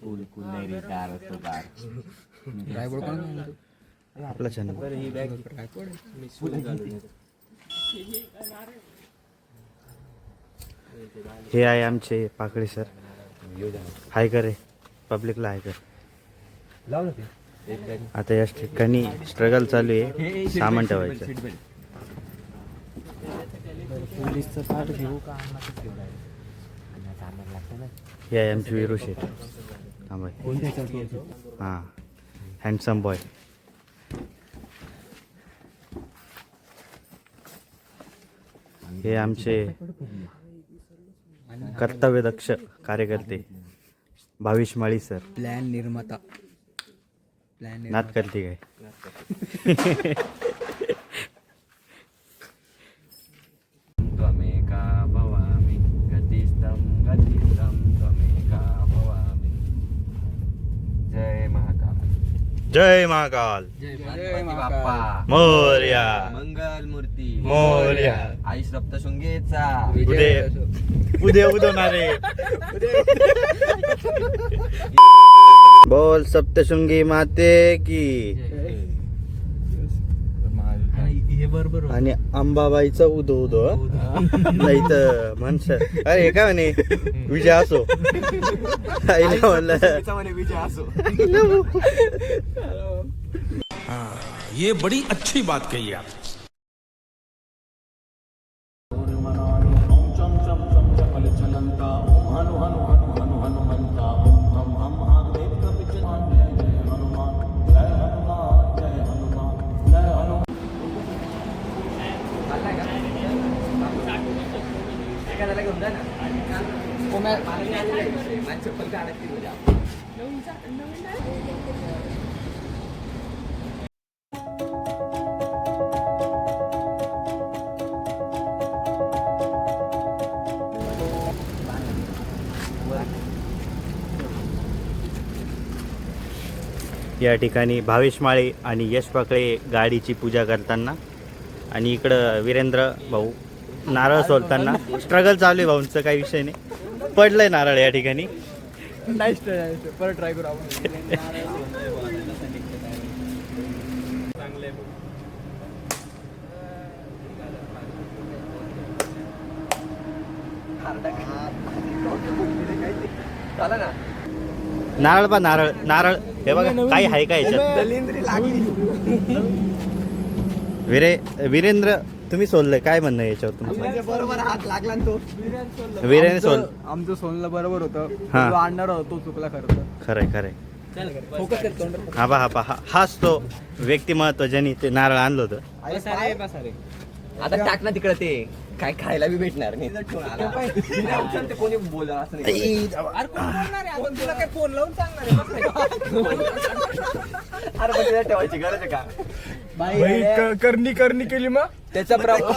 कुल कुल्लेरी car असतो car driver कोण म्हणतो? आपला चॅनल. हे आहे आमचे पाकळे सर. हाय करे पब्लिकला हाय कर. आता या ठिकाणी स्ट्रगल चालू आहे सामान ठेवायचं. पोलीसचं पाठ घेऊ का हे आहे आमचे वीरू शेठ. हां हँडसम बॉय. हे आमचे कर्तव्यदक्ष कार्यकर्ते भाविश माळी सर. प्लॅन निर्माता. नात करते काय. त्वमेका भवामि गतिस्तं गतिस्तं त्वमेका भवामि. जय महाकाल. जय महाकाल. गणपती बाप्पा मोरया. मंगल मूर्ती मोरया. आई सप्तशृंगीचा उद्या उदवणारे. बोल सप्तशृंगी माते की. हे बरोबर आणि अंबाबाईचा उदो उदो नाही तर म्हणस. अरे हे काय म्हणे विजय असो. आईला म्हणलं विजय असो. ये बड़ी अच्छी बात कही आप. या ठिकाणी भावेश माळे आणि यश पाकळे गाडीची पूजा करताना आणि इकडं वीरेंद्र भाऊ नारळ सोलताना. स्ट्रगल चालू आहे भाऊंचं, काही विषय नाही. पडलंय नारळ या ठिकाणी. परत ट्राय करू आपण. नारळ पा नारळ नारळ हे बघा काही आहे का याच्यात. वीरेंद्र तुम्ही सोललंय, काय म्हणणं आहे याच्यावर तुमचं. बरोबर हात लागला तो. वीरेंद्र सोल. आमचं सोललं बरोबर होतं. हा. जो आणणार होता तो चुकला खरं. खरंय खरंय. हा पहा हाच तो व्यक्तिमत्व ज्यांनी ते नारळ आणलं होतं. आता टाक ना तिकडे ते काय खायला बी भेटणार नाही. ते कोणी बोला असं नाही. फोन लावून सांगणार अरे पण तिला ठेवायची गरज आहे का. करणी केली मग त्याचा प्रभाव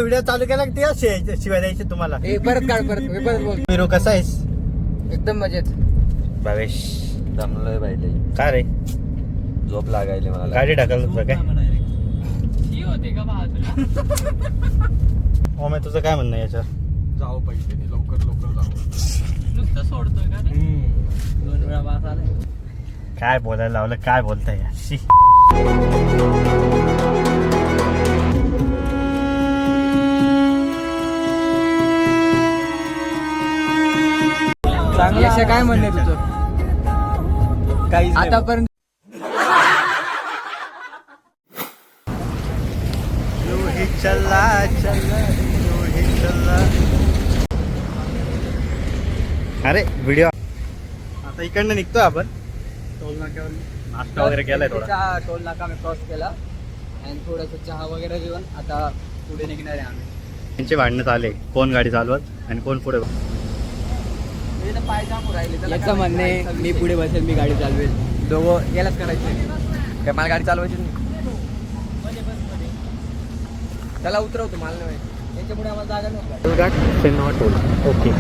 व्हिडिओ चालू केला की ते शिवाय द्यायचे तुम्हाला. परत काढ परत बोल. मीरो कसा आहेस? एकदम मजेत. भावेश दमलोय पाहिजे, का रे? झोप लागायली मला. गाडी ढकलत होता काय? हो मी तुझं काय म्हणणं आहे याच्यावर? जाऊ पाहिजे लवकर जाऊ. नुसतं सोडतोय का रे? 2 वेळा वास आलाय. काय बोलायला लावलं, काय बोलताय यार? शी. चांगलं काय म्हणणे तुझं? काहीच नाही. आतापर्यंत चला अरे व्हिडिओ आता इकडनं निघतोय आपण. टोल नाक्यावर नाश्ता वगैरे केलाय थोडा. टोल नाका मी क्रॉस केला आणि थोडंसं चहा वगैरे घेऊन आता पुढे निघणार आहे आम्ही. त्यांचे भांडणं चालले, कोण गाडी चालवत आणि कोण पुढे. याचं म्हणणं आहे मी पुढे बसेल, मी गाडी चालवेल. दोघं यालाच करायचं. काय मला गाडी चालवायची नाही. त्याला उतरवतो, मला नाही माहिती. त्याच्यामुळे आम्हाला जागा नव्हती. ओके.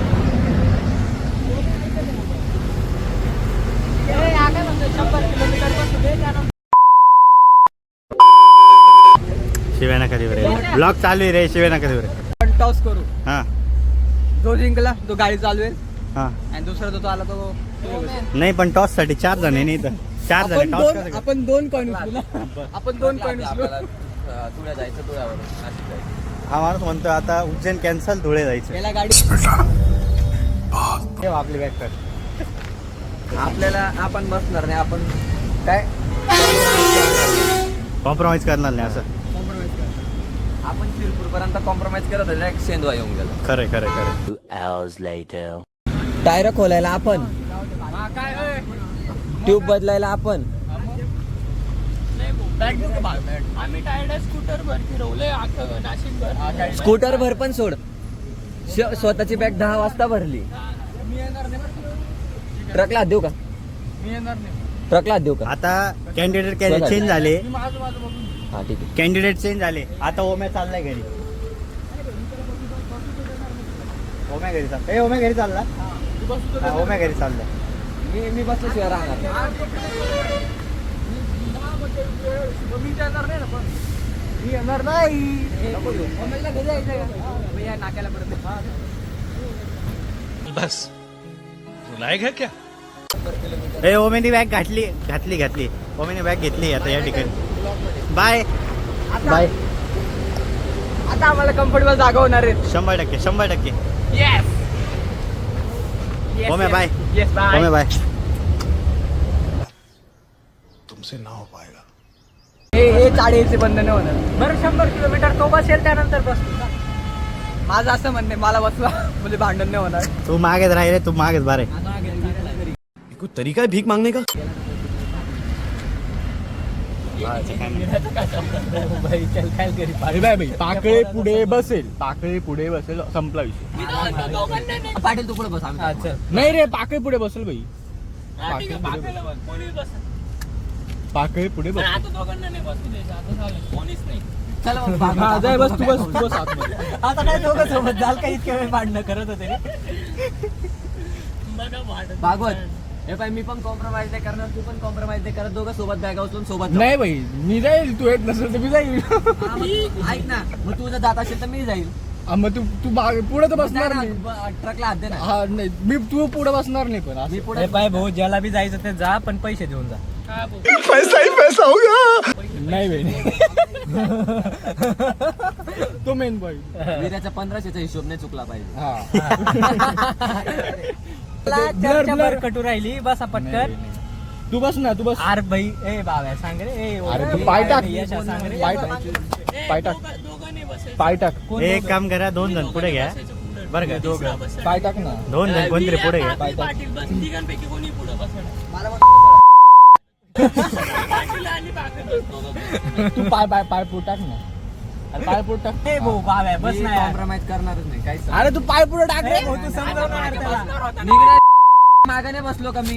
शिवाय नका देऊ रे. ब्लॉग चालू आहे रे. शिवाय नका देऊ रे. पण टॉस करू. हा जो जिंकला तो गाडी चालवेल हा. आणि दुसरा जो आला तो नाही पण टॉस साठी 4 जण आहे नाही तर 4 जण टॉस कसं आपण 2 कॉइन उचलू. आपण 2 कॉइन उचलू. आपल्याला तुळ्या जायचं, तुळ्यावरून नाशिक जायचं. हा माणूस म्हणतो आता उज्जैन कॅन्सल, धुळे जायचं. याला गाडी ठेव आपली बॅग कर. आपल्याला आपण बसणार नाही. आपण काय कॉम्प्रोमाइज करणार नाही असं. आपण शिरपूर पर्यंत कॉम्प्रोमाइज करत होतो, एक सेंधवा येऊन गेला. खरं खरं खरं. टायर खोलायला आपण, ट्यूब बदलायला आपण. आम्ही टायर्ड स्कूटर भर फिरवलंय नाशिक भर. स्कूटर भर पण सोड. स्वतःची बॅग 10 वाजता भरली. ट्रकला हात देऊ का? ट्रकला हात देऊ का? आता कॅन्डिडेट चेंज झाले. हा ठीक आहे. कॅन्डिडेट चेंज झाले. आता ओम्या चाललाय घरी. ओम्या घरी चालला. ए ओम्या घरी चालला. हा, ओम्या घरी चाललाय. मी बसल्याशिवाय राहणार नाही. मी येणार नाही. नाक्याला पर्यंत. बस लायक है क्या? ए ओमेनी बॅग घातली. ओमेनी बॅग घेतली आता या ठिकाणी. बाय. आता आम्हाला कम्फर्टेबल जागा होणार आहे. 100%. Yes. Omya bye. Yes bye. Omya bye. तुमसे ना हो पाएगा. हे चाळीचे बंधन होणार. बरं 100 किलोमीटर तो बसेल त्यानंतर बसतो ना. माझं असं म्हणणं आहे, मला बसवा म्हणजे भांडण नाही होणार. तू मागेच राही रे. तू मागेच बारे. कोई तरीका है भीख मांगने का? पाकळे पुढे बसेल. संपला विषय. पाटील तू पुढे बस. आम्ही नाही रे, पाकळे पुढे बसेल भाई. कोणी बस. पाकळे पुढे पण आता दोघांना नाही बसू द्यायचं. आता झालं कोणीच नाही. चला मग बस तू बस आतमध्ये. आता काय दोघं सोबत जाल का इतक्या वेळ भांडणं करत होते. बघा भांडण. भागवत हे पाय, मी पण कॉम्प्रोमाइज नाही करणार, तू पण कॉम्प्रोमाइज नाही करत. दोघं सोबत बॅग उचलून सोबत जाऊ. नाही भाई, मी जाईल. तू येत नसेल तर मी जाईल. हा, मग ऐक ना, मग तू जर जात असेल तर मी जाईल. मग तू पुढे तर बसणार नाही. ट्रकला हात दे ना. हा नाही, मी तू पुढे बसणार नाही. पण मी पुढे पाय भाऊ, ज्याला बी जायचं ते जा, पण पैसे देऊन जा. नाही भाई. तो मेन बॉय. विर्याचा 1500चा हिशोब नाही चुकला पाहिजे. चर्चा बरकटू राहिली. बसा पटकन. तू बस ना, तू बस. आर भाई, ए बाबा सांग रे. ए अरे तू पाय टाक. यशा सांग रे. पाय टाक. पाय टाक. दोघांनी बसायचं. पाय टाक. एक काम करा, 2 जण पुढे घ्या बरं का. तिसरा बसायचं. पाय टाक ना. 2 जण कोणतरी पुढे घ्या. पाटील बस. तिघांपैकी कोणी पुढे बसणार? पाटील आणि पाटील बस. तू पाय पुढे टाक ना. अरे पाय पुढे टाक. ए भाऊ बाबा बस ना यार. कॉम्प्रोमाइज करणारच नाही काही. अरे तू पाय पुढे टाक रे. भाऊ, तू समजवणार त्याला. निघणार मागाने बसलो का मी.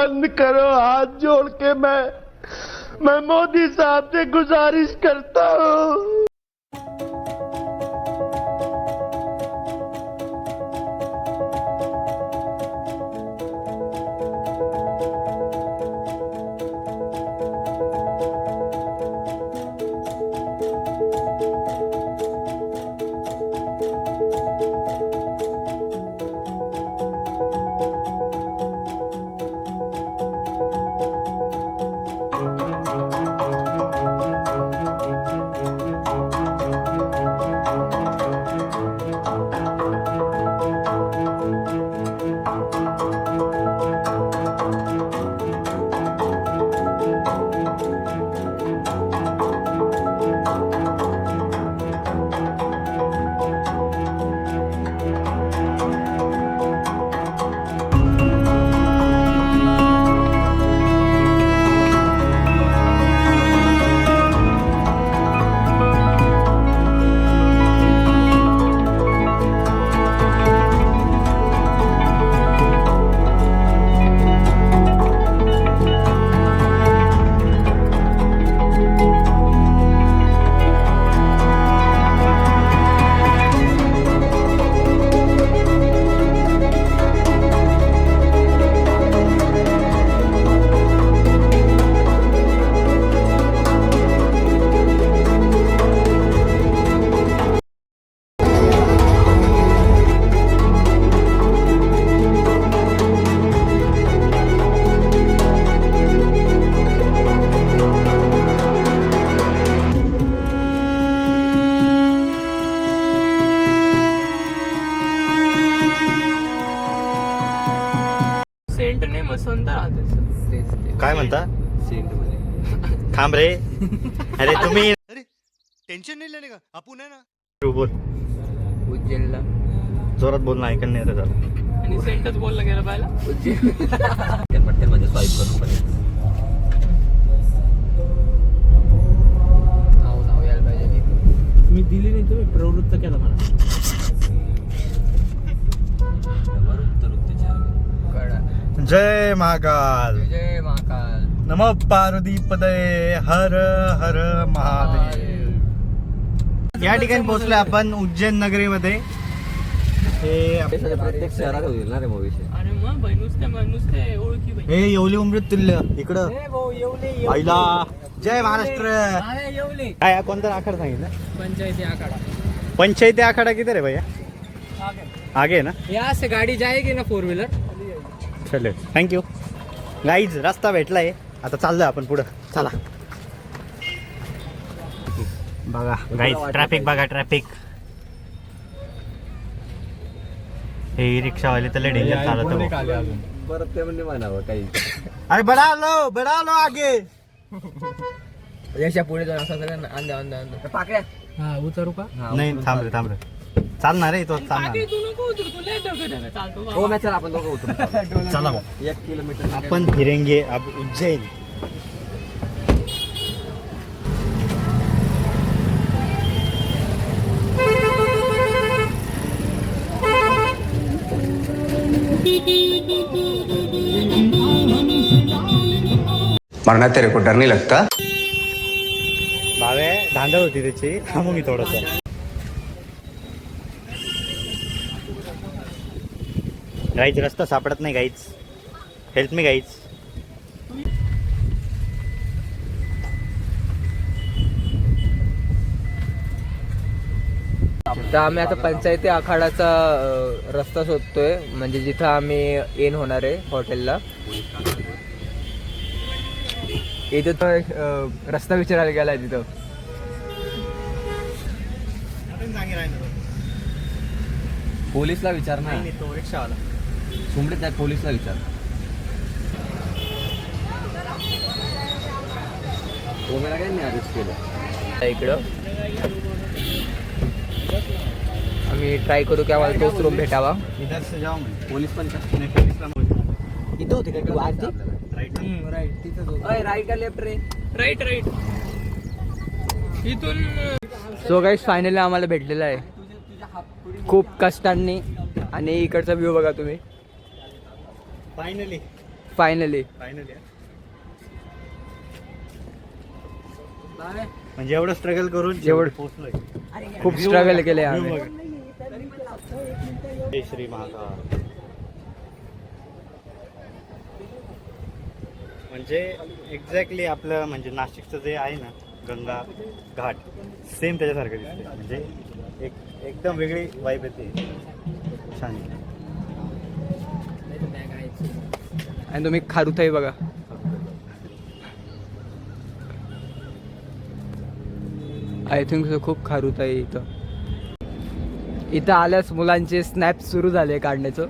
बंद करो, हाथ जोड़ के मैं मोदी साहब से गुजारिश करता हूँ। सेंट ने मसंत राहते सर. काय म्हणता? सेंट मध्ये थांब रे. अरे तुम्ही टेंशन नहीं लेने का, आपण है ना. तू बोल, उज्जैनला जोरात बोल ना, ऐकायला नाही येत आता. आणि सेंटच बोलला गेला पाहिला. पटकन म्हणजे स्वाईप करून पण नाव यायला पाहिजे. मी दिली नाही तुम्ही प्रवृत्त केला मला. कडा. जय महाकाल, जय महाकाल. नमः पार्वतीपदये, हर हर महादेव. या ठिकाणी पोहोचलोय आपण उज्जैन नगरीमध्ये. हे प्रत्येक शहरात होईल ना रे मग विषय. अरे मग बाई नुसते ओळखी बाई. हे येवली अमृत तुल्य इकडं आईला. जय महाराष्ट्र. काय कोणता आखाडा सांगितलं? पंचायती आखाडा. पंचायती आखाडा किती रे भैया? आगे है ना. यहाँ से गाड़ी जाएगी ना 4 व्हीलर. चलो थँक्यू. गाईज रस्ता भेटलाय, आता चाललोय आपण पुढं. चला बघा गाईज, ट्रॅफिक बघा, ट्रॅफिक. हे रिक्षावाले तर लय डेंजर चालत. परत ते म्हणजे म्हणावं काही. अरे बडा लो आगे. याच्या पुढे जाऊन असं सगळं अंदा पाकड्या. हा उतरू का? नाही थांब रे. चालणार आहे तो, चालणार. बाकी तू नको उतरू, तू लय दगड आहे. चालतो हो मॅच आपण दोघं उतरून चला मग 1 किलोमीटर आपण फिरेंगे अब उज्जैन. मरना तेरे को डर नहीं लगता? भावे धांदळ होती त्याची, थांबू मी थोडस. गाईच रस्ता सापडत नाही गाईच. Help me गाईच. तर आम्ही आता पंचायती आखाडाचा रस्ता शोधतोय, म्हणजे जिथं आम्ही येण होणार आहे हॉटेलला. इथं तर रस्ता विचारायला गेलाय तिथं. पोलीसला विचार ना. तो रिक्षावाला सुमडे त्या पोलीसला विचार. ओमेला काय नाही अरेस्ट केलं इकडं. आम्ही ट्राय करू की आम्हाला तोच रूम भेटावा. इधर से जाओ मैं. पोलीस पण का इथं होती का तू आरती? राईट तिथं राईट का लेफ्ट रे? राईट इथून. सो गाईस फायनली आम्हाला भेटलेला आहे खूप कष्टांनी. आणि इकडचा व्ह्यू बघा तुम्ही. फायनली. फायनली म्हणजे एवढं स्ट्रगल करून एवढं पोहोचलोय. खूप स्ट्रगल केले आम्ही. जय श्री महाकाल. म्हणजे एक्झॅक्टली आपलं म्हणजे नाशिकचं जे आहे ना गंगा घाट सेम त्याच्यासारखं दिसते. म्हणजे एकदम वेगळी वाईब येते. छान आहे. आणि तुम्ही खारुताई बघा. आय थिंक खूप खारुताई इथं. इथं आल्यास मुलांचे स्नॅप सुरू झाले काढण्याचं.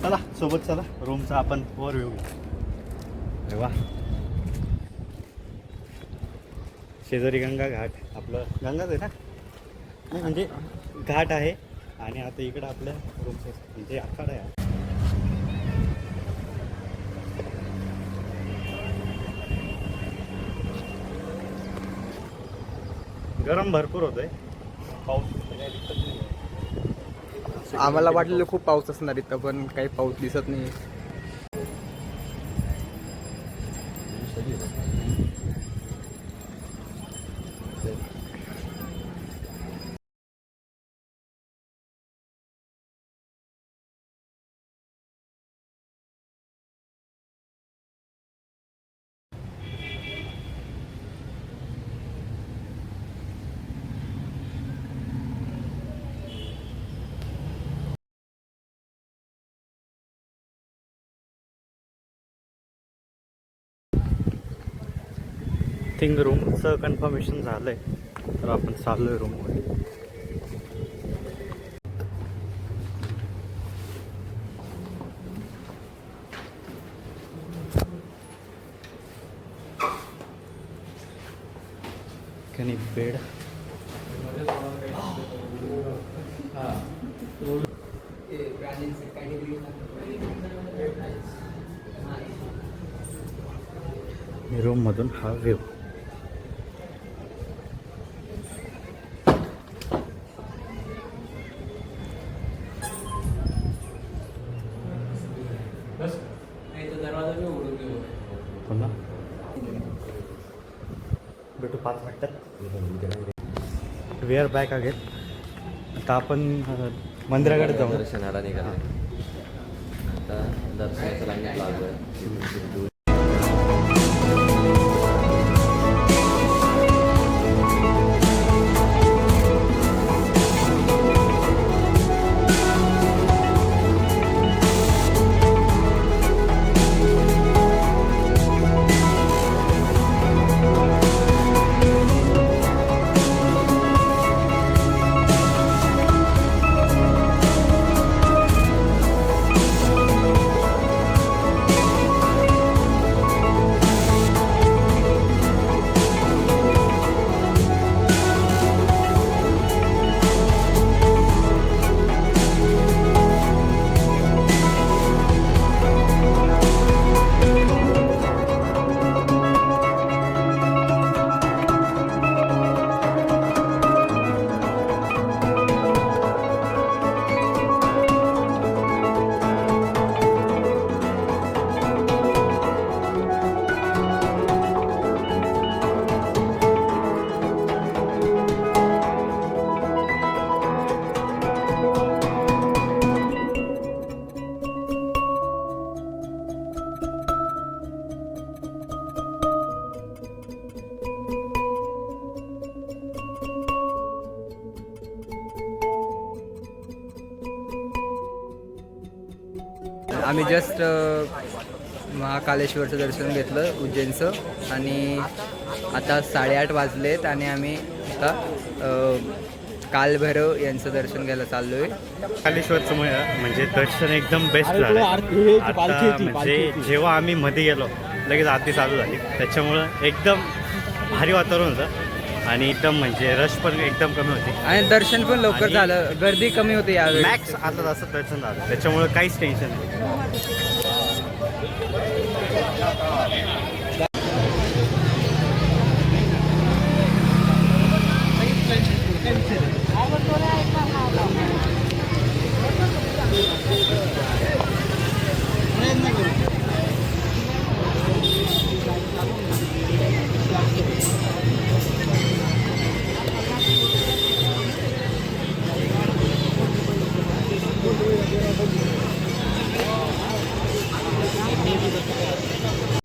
चला सोबत चला रूमचा आपण ओव्हरव्ह्यू घेऊ. अरे वा. शेजारी गंगा घाट. आपलं गंगाच आहे ना. नाही म्हणजे घाट आहे आणि आता इकडं आपल्या रूमचं म्हणजे आखाडा आहे. गरम भरपूर होतोय. पाऊस आम्हाला वाटलेलं खूप पाऊस असणार इथं, पण काही पाऊस दिसत नाही. थिंक रूमचं कन्फर्मेशन झालंय तर आपण चाललोय रूममध्ये. कनी बेड रूम मधून हा व्ह्यू. पुन्हा भेटू 5 मिनिटात. We are back again. आता आपण मंदिराकडे जाऊ. दर्शनाला निघालो. आता दर्शनाचं लाईन लागलं. आम्ही जस्ट महाकालेश्वरचं दर्शन घेतलं उज्जैनचं आणि आता 8:30 वाजलेत आणि आम्ही आता कालभैरव यांचं दर्शन घ्यायला चाललोय. कालेश्वरचं म्हणजे दर्शन एकदम बेस्ट झालं. आता म्हणजे जेव्हा आम्ही मध्ये गेलो लगेच आरती चालू झाली त्याच्यामुळं एकदम भारी वातावरण होतं आणि एकदम म्हणजे रश पण एकदम कमी होती आणि दर्शन पण लवकर झालं. गर्दी कमी होती यावेळी. मॅक्स आता जास्त दर्शन झालं त्याच्यामुळं काहीच टेन्शन नाही.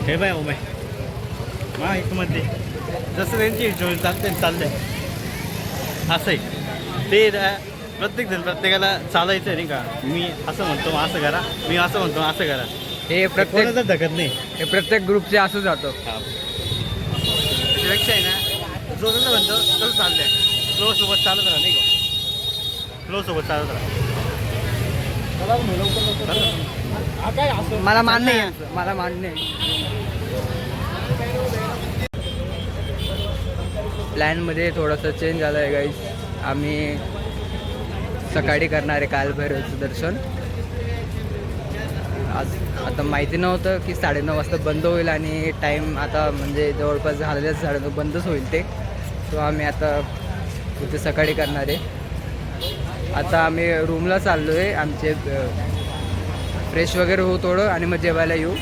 हे बाय उमे मा मध्ये जसं त्यांची हिशोब चालते असं आहे ते प्रत्येक जण प्रत्येकाला चालायचं आहे नाही का. मी असं म्हणतो मग असं करा, मी असं म्हणतो असं करा. हे प्रत्येक कोणाचं धकत नाही. हे प्रत्येक ग्रुपचे असं जातं. त्यापेक्षा आहे ना जो जसं म्हणतो तसं चाललंय. फ्लो सोबत चालत राहा नाही का. फ्लो सोबत चालत राहा. मला मान्य आहे, मला मान्य आहे. प्लॅनमध्ये थोडंसं चेंज झालं आहे गाईज. आम्ही सकाळी करणार आहे कालभैरवचं दर्शन. आज आता माहिती नव्हतं की 9:30 वाजता बंद होईल आणि टाईम आता म्हणजे जवळपास झालेल्याच 9:30 बंदच होईल ते. तो आम्ही आता इथे सकाळी करणार आहे. आता आम्ही रूमला चाललो आहे. आमचे फ्रेश वगैरे होऊ थोडं आणि मग जेवायला येऊ.